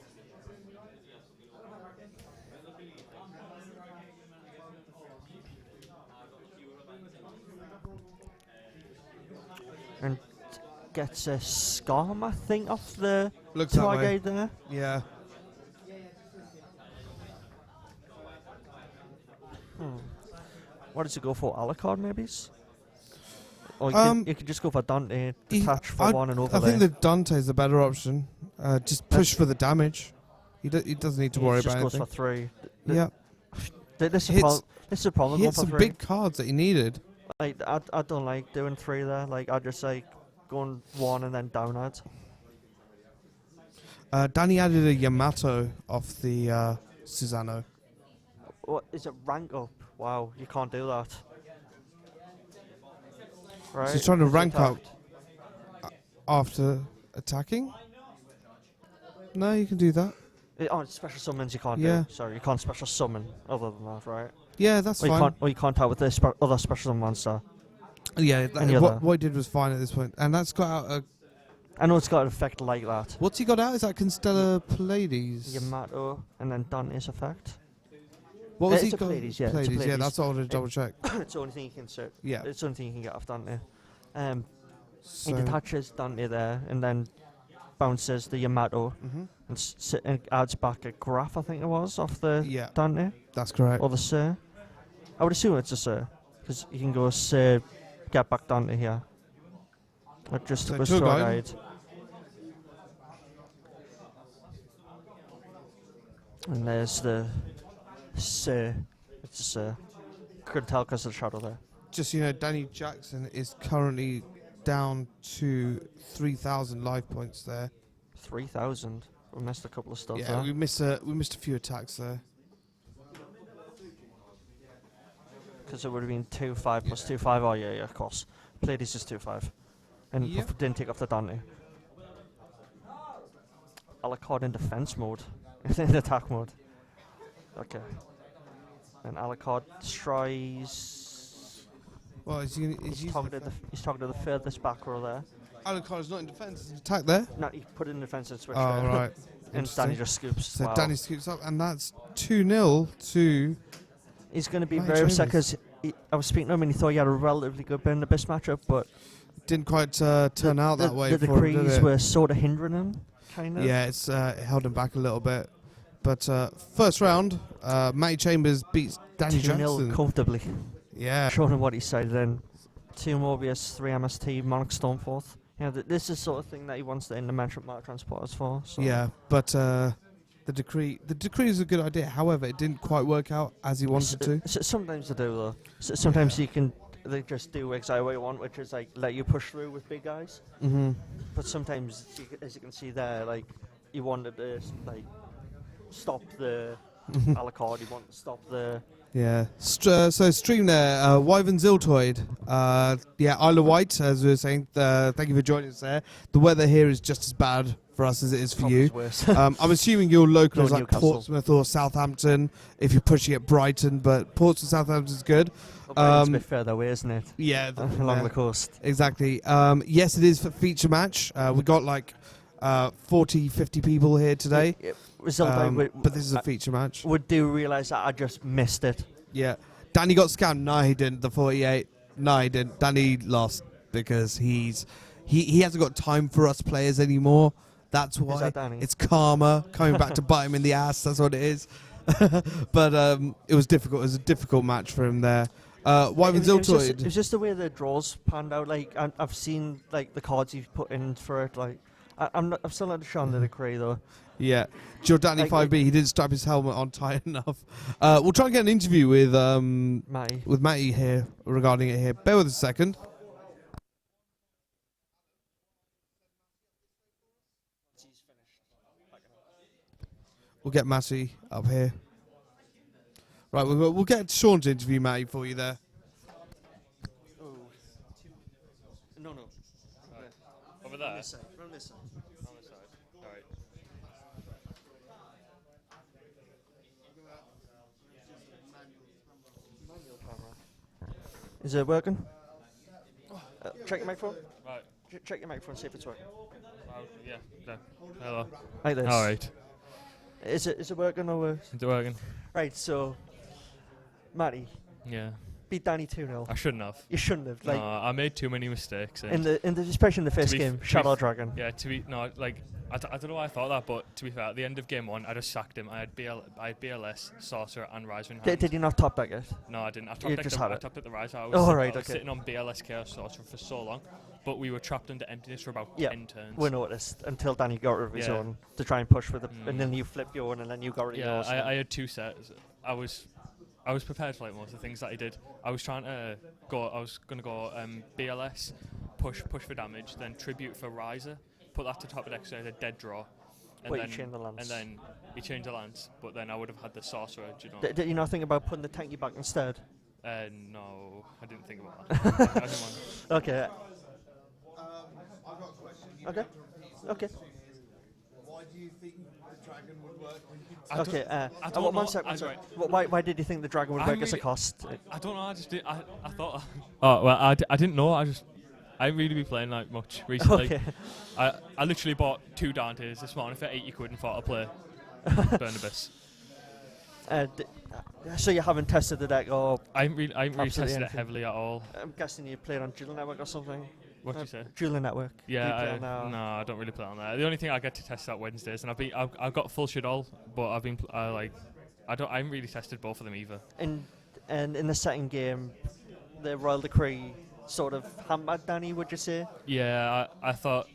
Speaker 1: And gets a Scum, I think, off the
Speaker 2: Looks that
Speaker 1: tour
Speaker 2: way.
Speaker 1: guide there.
Speaker 2: Yeah.
Speaker 1: What does he go for? Alucard, maybe? Or you could just go for Dante, detach for one and
Speaker 2: I
Speaker 1: overlay.
Speaker 2: think that Dante's the better option. Just push for the damage. He doesn't need to worry
Speaker 1: just
Speaker 2: about
Speaker 1: goes
Speaker 2: anything.
Speaker 1: for 3.
Speaker 2: Yeah.
Speaker 1: This
Speaker 2: Hits-
Speaker 1: is a problem.
Speaker 2: He
Speaker 1: Going
Speaker 2: hit
Speaker 1: for
Speaker 2: some
Speaker 1: 3.
Speaker 2: big cards that he needed.
Speaker 1: Like I don't like doing 3 there. Like I just like going 1 and then down at.
Speaker 2: Danny added a Yamato off the Susano.
Speaker 1: What is it? Rank up? Wow, you can't do that. Right.
Speaker 2: So he's trying to
Speaker 1: he's
Speaker 2: rank up
Speaker 1: attacked.
Speaker 2: after attacking? No, you can do that.
Speaker 1: Special summons you can't
Speaker 2: Yeah.
Speaker 1: do. Sorry, you can't special summon other than that, right?
Speaker 2: Yeah, that's
Speaker 1: Or you
Speaker 2: fine.
Speaker 1: can't. Or you can't out with the other special summon monster.
Speaker 2: Yeah,
Speaker 1: Any other.
Speaker 2: what he did was fine at this point. And that's got out a...
Speaker 1: I know it's got an effect like that.
Speaker 2: What's he got out? Is that Constellar Pallades?
Speaker 1: Yamato and then Dante's effect.
Speaker 2: What was
Speaker 1: It's
Speaker 2: he
Speaker 1: a
Speaker 2: got?
Speaker 1: Pallades, yeah, it's a
Speaker 2: Pallades, yeah,
Speaker 1: Pallades.
Speaker 2: that's what I wanted to double check.
Speaker 1: It's the only thing you can insert.
Speaker 2: Yeah.
Speaker 1: It's the only thing you can get off Dante. He
Speaker 2: So,
Speaker 1: detaches Dante there and then bounces the Yamato
Speaker 2: Mhm.
Speaker 1: and adds back a graph, I think it was, off the
Speaker 2: Yeah,
Speaker 1: Dante
Speaker 2: that's correct.
Speaker 1: or the Sir. I would assume it's a Sir because you can go Sir, get back Dante here. Or just
Speaker 2: So
Speaker 1: go
Speaker 2: tour
Speaker 1: tour
Speaker 2: guide.
Speaker 1: guide. And there's the Sir. It's a Sir. Couldn't tell because of the shadow there.
Speaker 2: Just so you know, Danny Jackson is currently down to 3,000 life points there.
Speaker 1: 3,000. We missed a couple of stuff
Speaker 2: Yeah,
Speaker 1: there.
Speaker 2: we missed a few attacks there.
Speaker 1: Because it would have been 2-5 plus 2-5. Oh, yeah, of course. Pallades is 2-5. And
Speaker 2: Yep.
Speaker 1: didn't take off the Dante. Alucard in defense mode. In attack mode. Okay. And Alucard tries.
Speaker 2: Well, is he
Speaker 1: He's targeted the furthest back row there.
Speaker 2: Alucard's not in defense, he's attack there.
Speaker 1: No, he put it in defense and switched
Speaker 2: Oh,
Speaker 1: it.
Speaker 2: right.
Speaker 1: And Danny just scoops.
Speaker 2: So
Speaker 1: Wow.
Speaker 2: Danny scoops up, and that's 2-0 to...
Speaker 1: He's going to be
Speaker 2: Matty
Speaker 1: very upset
Speaker 2: Chambers.
Speaker 1: because I was speaking to him and he thought he had a relatively good Burn the Abyss matchup, but
Speaker 2: Didn't quite turn out that way
Speaker 1: the
Speaker 2: for him, did
Speaker 1: decrees
Speaker 2: it?
Speaker 1: were sort of hindering him, kind of.
Speaker 2: Yeah, it's it held him back a little bit. But first round, Matty Chambers beats Danny
Speaker 1: 2-0
Speaker 2: Jackson.
Speaker 1: comfortably.
Speaker 2: Yeah.
Speaker 1: Showing him what he said then. 2 Morbius, 3 MST, Monarch Stormforth. You know, this is the sort of thing that he wants the interdimensional matter transporters for. So.
Speaker 2: Yeah, but the decree is a good idea. However, it didn't quite work out as he wanted to.
Speaker 1: Sometimes they do though. Sometimes they just do exactly what you want, which is like let you push through with big guys.
Speaker 2: Mm-hmm.
Speaker 1: But sometimes, as you can see there, like you wanted to like stop the Alucard, you want to stop the.
Speaker 2: Yeah. So stream there, Wyvern Ziltoid. Yeah, Isle of Wight, as we were saying. Thank you for joining us there. The weather here is just as bad for us as it is for you.
Speaker 1: Worse.
Speaker 2: I'm assuming your local
Speaker 1: No,
Speaker 2: is like
Speaker 1: Newcastle.
Speaker 2: Portsmouth or Southampton, if you're pushing at Brighton, but Portsmouth, Southampton is good.
Speaker 1: It's a bit further away, isn't it?
Speaker 2: Yeah,
Speaker 1: Along the coast.
Speaker 2: exactly. Yes, it is for feature match. We got like 40, 50 people here today, but this is a feature match.
Speaker 1: We do realise that I just missed it.
Speaker 2: Yeah. Danny got scammed. No, he didn't. The 48. No, he didn't. Danny lost because he hasn't got time for us players anymore. That's why.
Speaker 1: Is that Danny?
Speaker 2: It's karma coming back to bite him in the ass. That's what it is. But it was difficult. It was a difficult match for him there. Wyvern Ziltoid.
Speaker 1: It was just the way the draws panned out. Like I've seen like the cards he's put in for it. Like I'm still not sure on the decree though.
Speaker 2: Yeah, Giordani
Speaker 1: Like,
Speaker 2: 5B. He didn't strap his helmet on tight enough. We'll try and get an interview with
Speaker 1: Matty.
Speaker 2: here regarding it here. Bear with us a second. We'll get Matty up here. Right, we'll get Sean to interview Matty for you there.
Speaker 1: No.
Speaker 3: Over there?
Speaker 1: From this side.
Speaker 3: On this side. Alright.
Speaker 1: Is it working? Check your microphone.
Speaker 3: Right.
Speaker 1: Check your microphone, see if it's working.
Speaker 3: Yeah. No. Hello.
Speaker 1: Like this.
Speaker 3: Alright.
Speaker 1: Is it working or worse?
Speaker 3: Is it working?
Speaker 1: Right, so Matty
Speaker 3: Yeah.
Speaker 1: beat Danny 2-0.
Speaker 3: I shouldn't have.
Speaker 1: You shouldn't have. Like
Speaker 3: No, I made too many mistakes.
Speaker 1: especially in the first
Speaker 3: be
Speaker 1: game,
Speaker 3: f-
Speaker 1: Shadow
Speaker 3: to be f-
Speaker 1: Dragon.
Speaker 3: Yeah, I don't know why I thought that, but to be fair, at the end of game 1, I just sacked him. I had BLS, Sorcerer, and Riser in hand.
Speaker 1: Did you not top deck it?
Speaker 3: No, I didn't. I
Speaker 1: You just had it.
Speaker 3: topped at the Riser. I
Speaker 1: Oh,
Speaker 3: was,
Speaker 1: right,
Speaker 3: I was
Speaker 1: okay.
Speaker 3: sitting on BLS Chaos Sorcerer for so long, but we were trapped under emptiness for about
Speaker 1: Yeah,
Speaker 3: 10 turns.
Speaker 1: we noticed until Danny got rid of his
Speaker 3: Yeah.
Speaker 1: own to try and push with it, and
Speaker 3: Mm.
Speaker 1: then you flipped your own, and then you got rid of
Speaker 3: Yeah,
Speaker 1: yours.
Speaker 3: I had 2 sets. I was prepared for like most of the things that he did. I was trying to go. I was gonna go BLS, push for damage, then tribute for Riser, put that to top of deck so I had a dead draw, and
Speaker 1: But you
Speaker 3: then
Speaker 1: changed the lance.
Speaker 3: and then he changed the lance. But then I would have had the Sorcerer. Do you know?
Speaker 1: Did you not think about putting the tanky back instead?
Speaker 3: No, I didn't think about that. I didn't want.
Speaker 1: Okay.
Speaker 2: I've got a question.
Speaker 1: Okay. Okay.
Speaker 2: Why do you think the dragon would work?
Speaker 1: Okay.
Speaker 3: I don't
Speaker 1: one
Speaker 3: know.
Speaker 1: second.
Speaker 3: I
Speaker 1: Sorry.
Speaker 3: don't-
Speaker 1: Why did you think the dragon would
Speaker 3: I'm
Speaker 1: work as a
Speaker 3: really-
Speaker 1: cost?
Speaker 3: I don't know. I just did. I thought. Oh well, I didn't know. I ain't really been playing like much recently.
Speaker 1: Okay.
Speaker 3: I literally bought 2 Dantes this morning for 80 quid and thought I'd play Burn Abyss.
Speaker 1: So you haven't tested the deck, or
Speaker 3: I ain't really
Speaker 1: Absolutely
Speaker 3: tested it
Speaker 1: anything.
Speaker 3: heavily at all.
Speaker 1: I'm guessing you played on Dual Network or something?
Speaker 3: What did you say?
Speaker 1: Dual Network. Do you play
Speaker 3: Yeah,
Speaker 1: on that?
Speaker 3: no, I don't really play on there. The only thing I get to test is at Wednesdays, and I've got full shit all, but I haven't really tested both of them either.
Speaker 1: And in the second game, the Royal Decree sort of hammered Danny, would you say?
Speaker 3: Yeah, I thought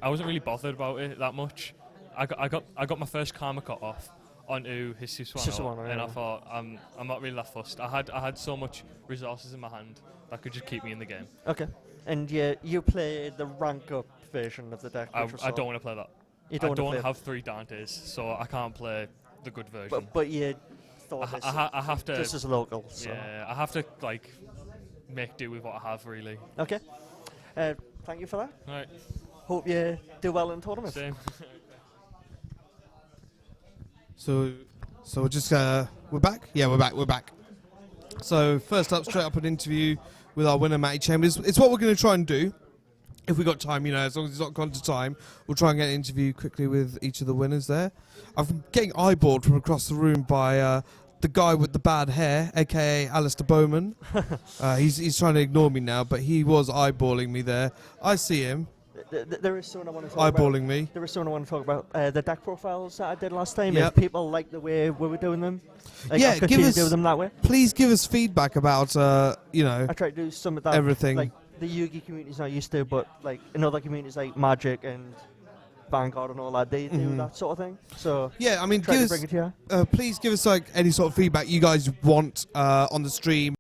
Speaker 3: I wasn't really bothered about it that much. I got my first Karma cut off onto his Suswano, and
Speaker 1: yeah.
Speaker 3: I thought I'm not really that fussed. I had so much resources in my hand that could just keep me in the game.
Speaker 1: Okay. And you play the rank up version of the deck.
Speaker 3: I
Speaker 1: which was
Speaker 3: don't want to play that.
Speaker 1: You
Speaker 3: I
Speaker 1: don't
Speaker 3: don't
Speaker 1: wanna play
Speaker 3: have 3 Dantes, so I can't play the good version.
Speaker 1: But you thought
Speaker 3: I have to.
Speaker 1: this is local. So.
Speaker 3: Yeah, I have to like make do with what I have really.
Speaker 1: Okay. Thank you for that.
Speaker 3: Right,
Speaker 1: Hope you do well in the tournament.
Speaker 3: same.
Speaker 2: So we're just we're back. Yeah, we're back. So first up, straight up an interview with our winner Matty Chambers. It's what we're going to try and do. If we got time, as long as it's not gone to time, we'll try and get an interview quickly with each of the winners there. I'm getting eyeballed from across the room by the guy with the bad hair, aka Alistair Bowman. He's trying to ignore me now, but he was eyeballing me there. I see him
Speaker 1: There is someone I want to talk about.
Speaker 2: eyeballing me.
Speaker 1: There is someone I want to talk about. The deck profiles that I did last time.
Speaker 2: Yep.
Speaker 1: If people like the way we were doing them,
Speaker 2: Yeah,
Speaker 1: I'll
Speaker 2: give
Speaker 1: continue
Speaker 2: us-
Speaker 1: to do them that way.
Speaker 2: Please give us feedback about
Speaker 1: I try to do some of that.
Speaker 2: everything.
Speaker 1: Like the Yu-Gi community's not used to, but like in other communities like Magic and Vanguard and all that, they do that sort of thing. So
Speaker 2: Yeah, I mean,
Speaker 1: try
Speaker 2: give
Speaker 1: to
Speaker 2: us,
Speaker 1: bring it to you.
Speaker 2: please give us like any sort of feedback you guys want on the stream.